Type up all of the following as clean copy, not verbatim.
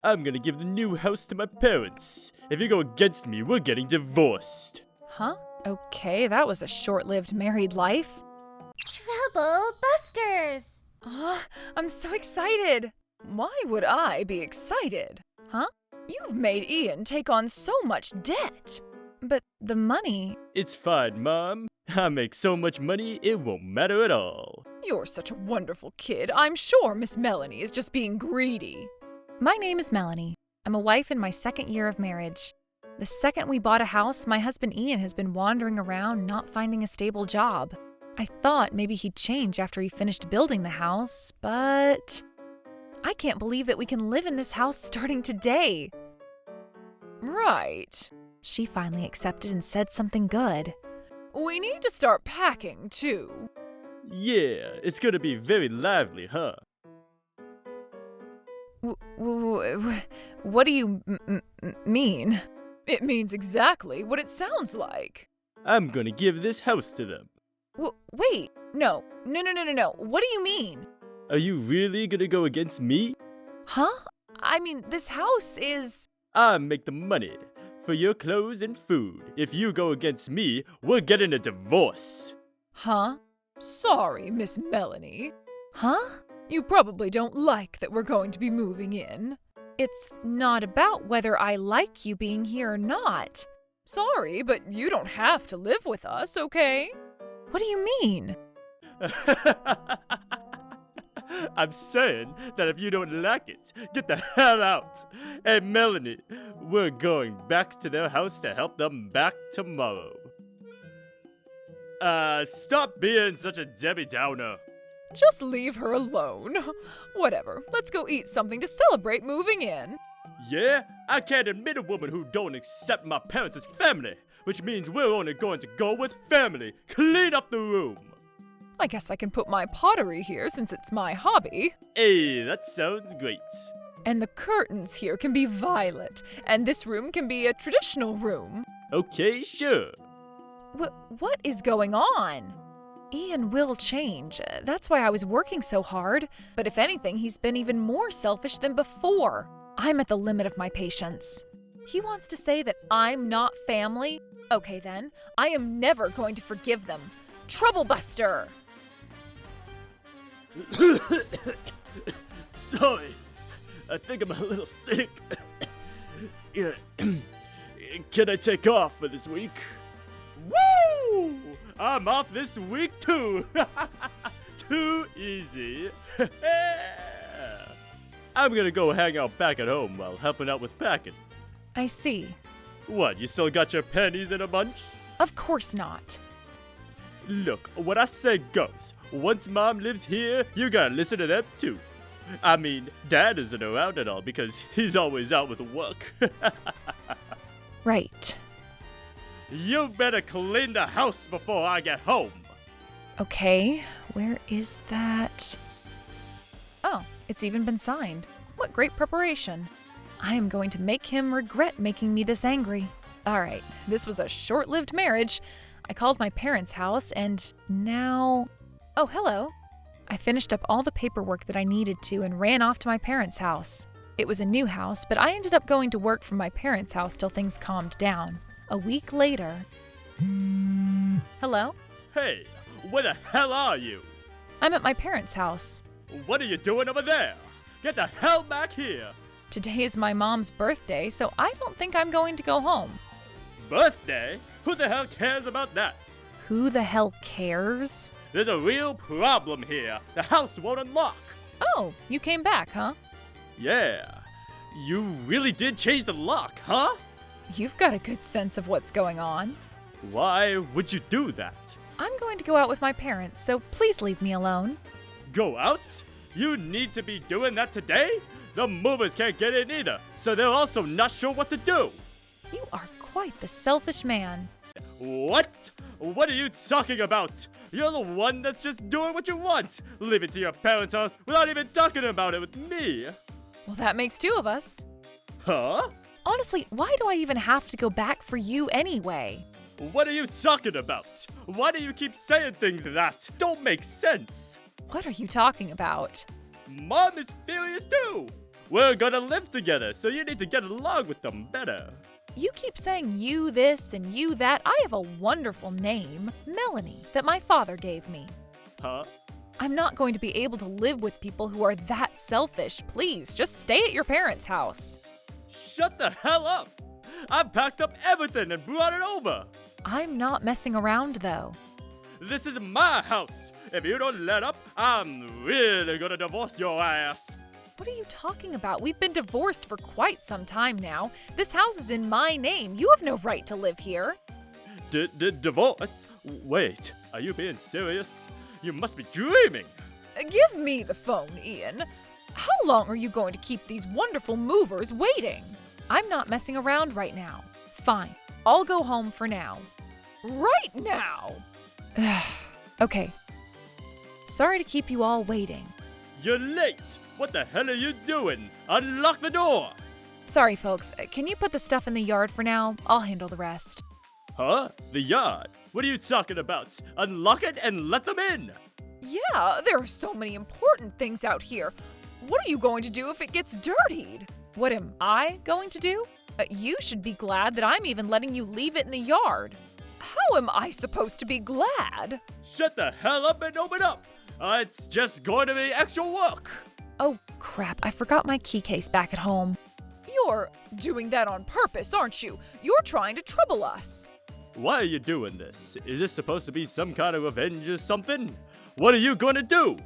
I'm gonna give the new house to my parents. If you go against me, we're getting divorced. Huh? Okay, that was a short-lived married life. Trouble busters! I'm so excited. Why would I be excited? Huh? You've made Ian take on so much debt. But the money... It's fine, Mom. I make so much money, it won't matter at all. You're such a wonderful kid. I'm sure Miss Melanie is just being greedy. My name is Melanie. I'm a wife in my second year of marriage. The second we bought a house, my husband Ian has been wandering around not finding a stable job. I thought maybe he'd change after he finished building the house, but... I can't believe that we can live in this house starting today. Right. She finally accepted and said something good. We need to start packing, too. Yeah, it's gonna be very lively, huh? What do you mean? It means exactly what it sounds like. I'm gonna give this house to them. Wait, no. What do you mean? Are you really gonna go against me? Huh? I mean, this house is... I make the money for your clothes and food. If you go against me, we're getting a divorce. Huh? Sorry, Miss Melanie. Huh? You probably don't like that we're going to be moving in. It's not about whether I like you being here or not. Sorry, but you don't have to live with us, okay? What do you mean? I'm saying that if you don't like it, get the hell out. Hey, Melanie, we're going back to their house to help them back tomorrow. Stop being such a Debbie Downer. Just leave her alone. Whatever, let's go eat something to celebrate moving in. Yeah? I can't admit a woman who don't accept my parents as family, which means we're only going to go with family. Clean up the room. I guess I can put my pottery here since it's my hobby. Hey, that sounds great. And the curtains here can be violet, and this room can be a traditional room. Okay, sure. What is going on? Ian will change. That's why I was working so hard. But if anything, he's been even more selfish than before. I'm at the limit of my patience. He wants to say that I'm not family? Okay then, I am never going to forgive them. Trouble buster! Sorry, I think I'm a little sick. Yeah. Can I take off for this week? Woo! I'm off this week too. Too easy. I'm gonna go hang out back at home while helping out with packing. I see. What, you still got your pennies in a bunch? Of course not. Look, what I say goes. Once Mom lives here, you gotta listen to them too. I mean, Dad isn't around at all because he's always out with work. Right. You better clean the house before I get home. Okay, where is that? Oh, it's even been signed. What great preparation. I am going to make him regret making me this angry. All right, this was a short-lived marriage. I called my parents' house and now... Oh, hello. I finished up all the paperwork that I needed to and ran off to my parents' house. It was a new house, but I ended up going to work from my parents' house till things calmed down. A week later... Hello? Hey, where the hell are you? I'm at my parents' house. What are you doing over there? Get the hell back here. Today is my mom's birthday, so I don't think I'm going to go home. Birthday? Who the hell cares about that? Who the hell cares? There's a real problem here. The house won't unlock. Oh, you came back, huh? Yeah. You really did change the lock, huh? You've got a good sense of what's going on. Why would you do that? I'm going to go out with my parents, so please leave me alone. Go out? You need to be doing that today? The movers can't get in either, so they're also not sure what to do. You are quite the selfish man. What? What are you talking about? You're the one that's just doing what you want, leaving to your parents' house without even talking about it with me. Well, that makes two of us. Huh? Honestly, why do I even have to go back for you anyway? What are you talking about? Why do you keep saying things that don't make sense? What are you talking about? Mom is furious too. We're gonna live together, so you need to get along with them better. You keep saying you this and you that. I have a wonderful name, Melanie, that my father gave me. Huh? I'm not going to be able to live with people who are that selfish. Please, just stay at your parents' house. Shut the hell up! I packed up everything and brought it over. I'm not messing around, though. This is my house. If you don't let up, I'm really gonna divorce your ass. What are you talking about? We've been divorced for quite some time now. This house is in my name. You have no right to live here. Divorce? Wait, are you being serious? You must be dreaming. Give me the phone, Ian. How long are you going to keep these wonderful movers waiting? I'm not messing around right now. Fine, I'll go home for now. Right now! Okay. Sorry to keep you all waiting. You're late. What the hell are you doing? Unlock the door. Sorry, folks. Can you put the stuff in the yard for now? I'll handle the rest. Huh? The yard? What are you talking about? Unlock it and let them in. Yeah, there are so many important things out here. What are you going to do if it gets dirtied? What am I going to do? You should be glad that I'm even letting you leave it in the yard. How am I supposed to be glad? Shut the hell up and open up. It's just going to be extra work. Oh, crap. I forgot my key case back at home. You're doing that on purpose, aren't you? You're trying to trouble us. Why are you doing this? Is this supposed to be some kind of revenge or something? What are you going to do?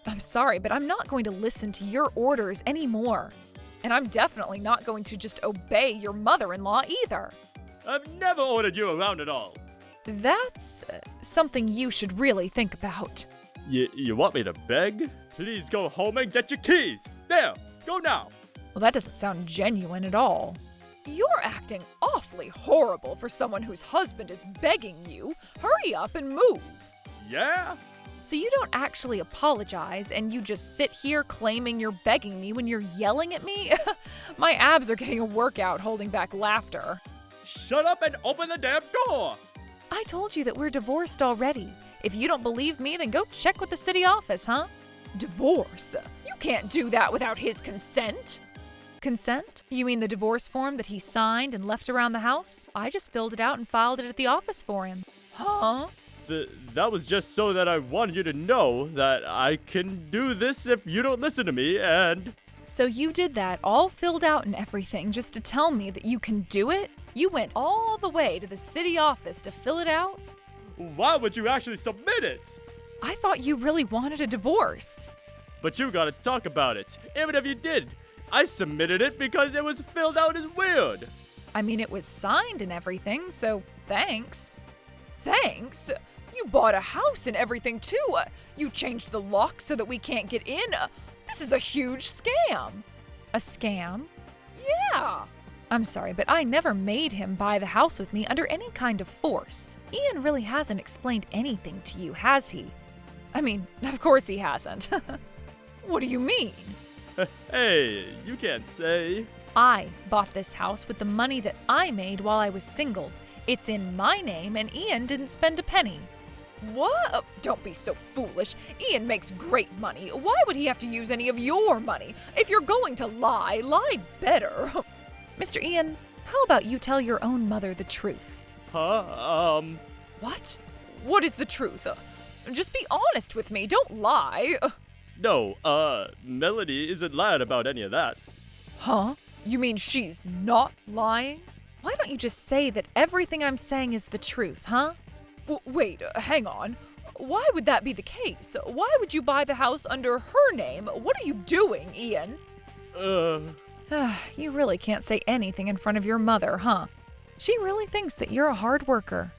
I'm sorry, but I'm not going to listen to your orders anymore. And I'm definitely not going to just obey your mother-in-law either. I've never ordered you around at all. That's something you should really think about. You want me to beg? Please go home and get your keys. There, go now. Well, that doesn't sound genuine at all. You're acting awfully horrible for someone whose husband is begging you. Hurry up and move. Yeah? So you don't actually apologize and you just sit here claiming you're begging me when you're yelling at me? My abs are getting a workout holding back laughter. Shut up and open the damn door. I told you that we're divorced already. If you don't believe me, then go check with the city office, huh? Divorce? You can't do that without his consent. Consent? You mean the divorce form that he signed and left around the house? I just filled it out and filed it at the office for him. Huh? That was just so that I wanted you to know that I can do this if you don't listen to me, and... So you did that, all filled out and everything, just to tell me that you can do it? You went all the way to the city office to fill it out? Why would you actually submit it? I thought you really wanted a divorce. But you gotta talk about it, even if you did. I submitted it because it was filled out as weird. I mean, it was signed and everything, so thanks. Thanks? You bought a house and everything too. You changed the lock so that we can't get in. This is a huge scam. A scam? Yeah. I'm sorry, but I never made him buy the house with me under any kind of force. Ian really hasn't explained anything to you, has he? I mean, of course he hasn't. What do you mean? Hey, you can't say. I bought this house with the money that I made while I was single. It's in my name and Ian didn't spend a penny. What? Don't be so foolish. Ian makes great money. Why would he have to use any of your money? If you're going to lie, lie better. Mr. Ian, how about you tell your own mother the truth? Huh? What? What is the truth? Just be honest with me. Don't lie. No, Melanie isn't lying about any of that. Huh? You mean she's not lying? Why don't you just say that everything I'm saying is the truth, huh? Wait, hang on. Why would that be the case? Why would you buy the house under her name? What are you doing, Ian? You really can't say anything in front of your mother, huh? She really thinks that you're a hard worker.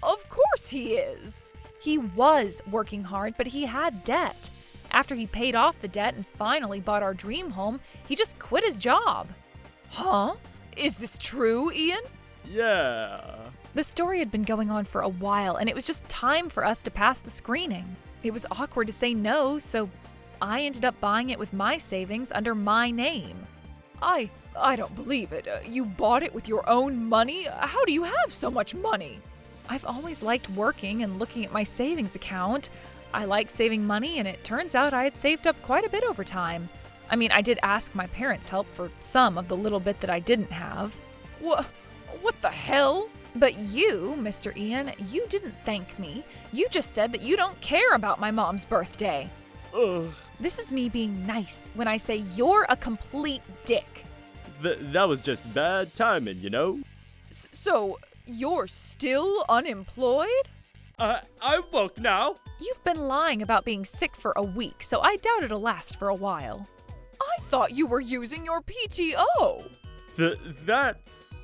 Of course he is. He was working hard, but he had debt. After he paid off the debt and finally bought our dream home, he just quit his job. Huh? Is this true, Ian? Yeah. The story had been going on for a while, and it was just time for us to pass the screening. It was awkward to say no, so I ended up buying it with my savings under my name. I don't believe it. You bought it with your own money? How do you have so much money? I've always liked working and looking at my savings account. I like saving money, and it turns out I had saved up quite a bit over time. I mean, I did ask my parents' help for some of the little bit that I didn't have. What the hell? But you, Mr. Ian, you didn't thank me. You just said that you don't care about my mom's birthday. Ugh. This is me being nice when I say you're a complete dick. That was just bad timing, you know? So, you're still unemployed? I work now. You've been lying about being sick for a week, so I doubt it'll last for a while. I thought you were using your PTO. That's...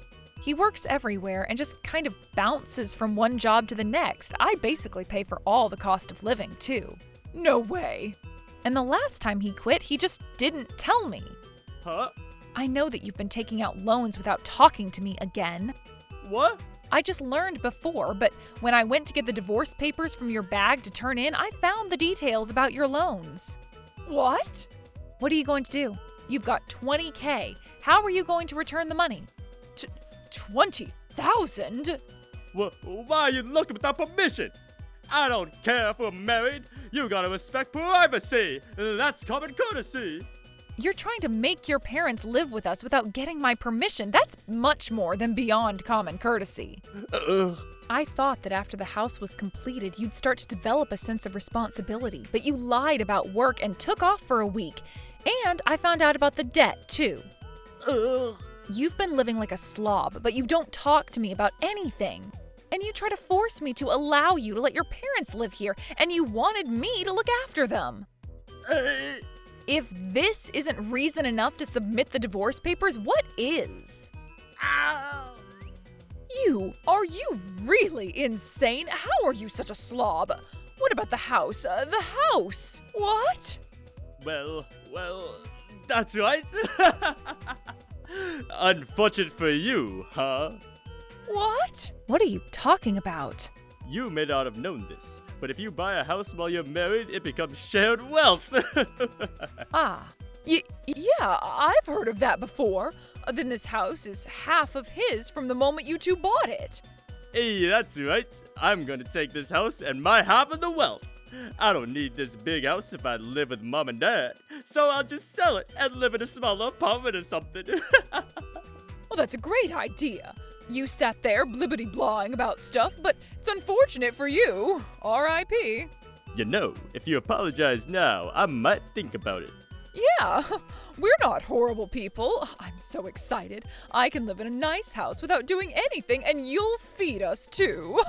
He works everywhere and just kind of bounces from one job to the next. I basically pay for all the cost of living, too. No way. And the last time he quit, he just didn't tell me. Huh? I know that you've been taking out loans without talking to me again. What? I just learned before, but when I went to get the divorce papers from your bag to turn in, I found the details about your loans. What? What are you going to do? You've got $20K. How are you going to return the money? 20,000? Why are you looking without permission? I don't care if we're married. You gotta respect privacy. That's common courtesy. You're trying to make your parents live with us without getting my permission. That's much more than beyond common courtesy. I thought that after the house was completed, you'd start to develop a sense of responsibility, but you lied about work and took off for a week. And I found out about the debt, too. You've been living like a slob, but you don't talk to me about anything. And you try to force me to allow you to let your parents live here, and you wanted me to look after them. If this isn't reason enough to submit the divorce papers, what is? Ow. Are you really insane? How are you such a slob? What about the house? The house? What? Well, that's right. Unfortunate for you, huh? What? What are you talking about? You may not have known this, but if you buy a house while you're married, it becomes shared wealth. Yeah, I've heard of that before. Then this house is half of his from the moment you two bought it. Hey, that's right. I'm gonna take this house and my half of the wealth. I don't need this big house if I live with mom and dad, so I'll just sell it and live in a smaller apartment or something. Well, that's a great idea. You sat there blibbity-blawing about stuff, but it's unfortunate for you. R.I.P. You know, if you apologize now, I might think about it. Yeah, we're not horrible people. I'm so excited. I can live in a nice house without doing anything, and you'll feed us, too.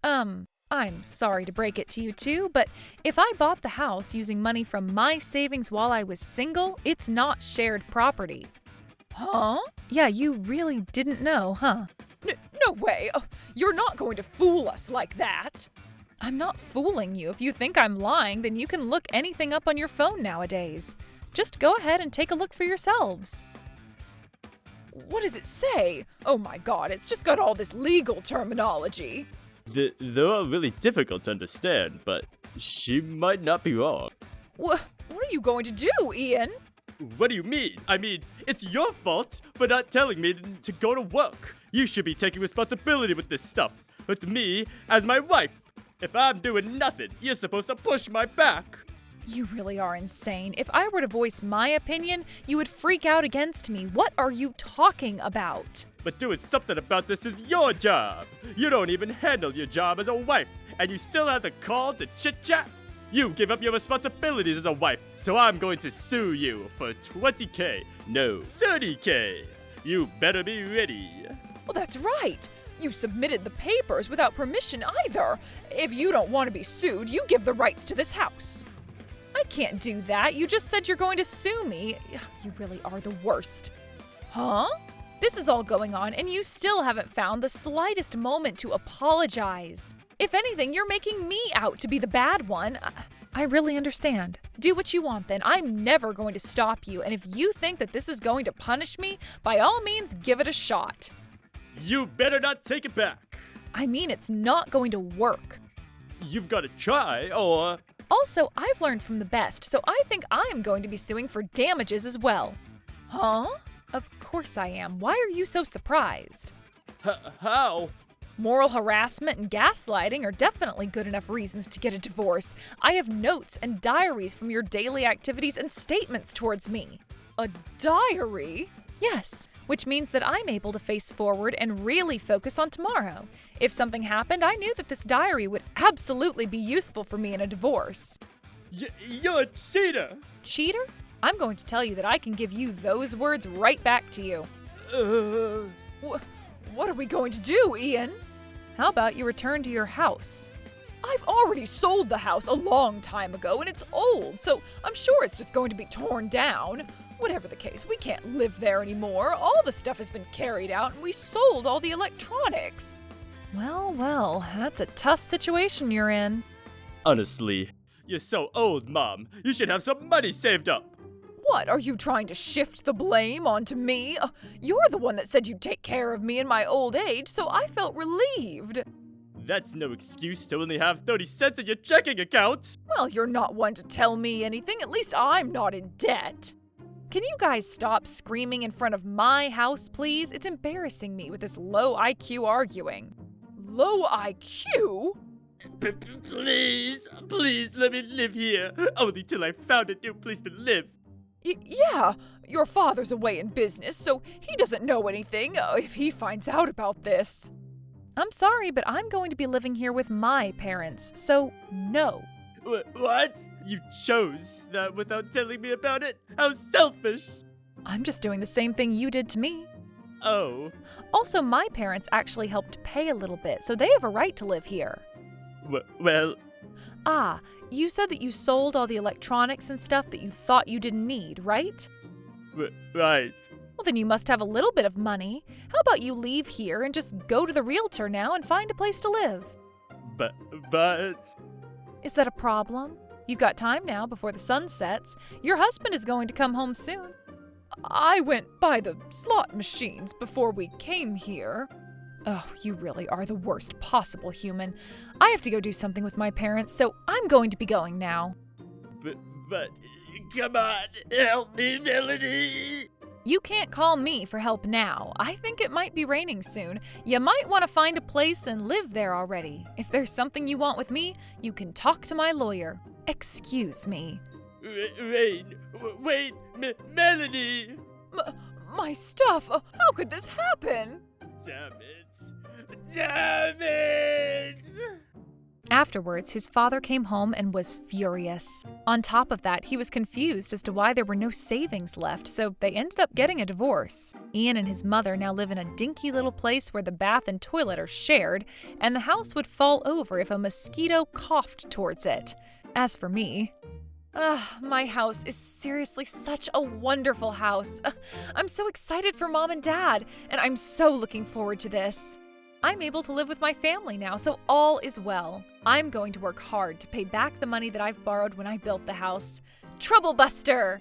I'm sorry to break it to you two, but if I bought the house using money from my savings while I was single, it's not shared property. Huh? Yeah, you really didn't know, huh? No way. You're not going to fool us like that. I'm not fooling you. If you think I'm lying, then you can look anything up on your phone nowadays. Just go ahead and take a look for yourselves. What does it say? Oh my God, it's just got all this legal terminology. They're all really difficult to understand, but she might not be wrong. What are you going to do, Ian? What do you mean? I mean, it's your fault for not telling me to go to work. You should be taking responsibility with this stuff. With me as my wife. If I'm doing nothing, you're supposed to push my back. You really are insane. If I were to voice my opinion, you would freak out against me. What are you talking about? But doing something about this is your job. You don't even handle your job as a wife, and you still have the call to chit-chat? You give up your responsibilities as a wife, so I'm going to sue you for 20K. No, 30K. You better be ready. Well, that's right. You submitted the papers without permission either. If you don't want to be sued, you give the rights to this house. I can't do that. You just said you're going to sue me. You really are the worst. Huh? This is all going on, and you still haven't found the slightest moment to apologize. If anything, you're making me out to be the bad one. I really understand. Do what you want then. I'm never going to stop you, and if you think that this is going to punish me, by all means, give it a shot. You better not take it back. I mean, it's not going to work. You've got to try, or... Also, I've learned from the best, so I think I'm going to be suing for damages as well. Huh? Of course I am. Why are you so surprised? How? Moral harassment and gaslighting are definitely good enough reasons to get a divorce. I have notes and diaries from your daily activities and statements towards me. A diary? Yes, which means that I'm able to face forward and really focus on tomorrow. If something happened, I knew that this diary would absolutely be useful for me in a divorce. You're a cheater! Cheater? I'm going to tell you that I can give you those words right back to you. What are we going to do, Ian? How about you return to your house? I've already sold the house a long time ago and it's old, so I'm sure it's just going to be torn down. Whatever the case, we can't live there anymore. All the stuff has been carried out and we sold all the electronics. Well, that's a tough situation you're in. Honestly, you're so old, Mom. You should have some money saved up. What, are you trying to shift the blame onto me? You're the one that said you'd take care of me in my old age, so I felt relieved. That's no excuse to only have 30 cents in your checking account. Well, you're not one to tell me anything. At least I'm not in debt. Can you guys stop screaming in front of my house, please? It's embarrassing me with this low IQ arguing. Low IQ? Please let me live here. Only till I found a new place to live. Yeah, your father's away in business, so he doesn't know anything if he finds out about this. I'm sorry, but I'm going to be living here with my parents, so no. What? You chose that without telling me about it? How selfish! I'm just doing the same thing you did to me. Oh. Also, my parents actually helped pay a little bit, so they have a right to live here. Well... Ah, you said that you sold all the electronics and stuff that you thought you didn't need, right? Right. Well, then you must have a little bit of money. How about you leave here and just go to the realtor now and find a place to live? But... Is that a problem? You've got time now before the sun sets. Your husband is going to come home soon. I went by the slot machines before we came here. Oh, you really are the worst possible human. I have to go do something with my parents, so I'm going to be going now. But, come on, help me, Melanie! You can't call me for help now. I think it might be raining soon. You might want to find a place and live there already. If there's something you want with me, you can talk to my lawyer. Excuse me. Wait, Melanie! My stuff! How could this happen? Damn it! Afterwards, his father came home and was furious. On top of that, he was confused as to why there were no savings left, so they ended up getting a divorce. Ian and his mother now live in a dinky little place where the bath and toilet are shared, and the house would fall over if a mosquito coughed towards it. As for me, my house is seriously such a wonderful house. I'm so excited for Mom and Dad, and I'm so looking forward to this. I'm able to live with my family now, so all is well. I'm going to work hard to pay back the money that I've borrowed when I built the house. Trouble Buster!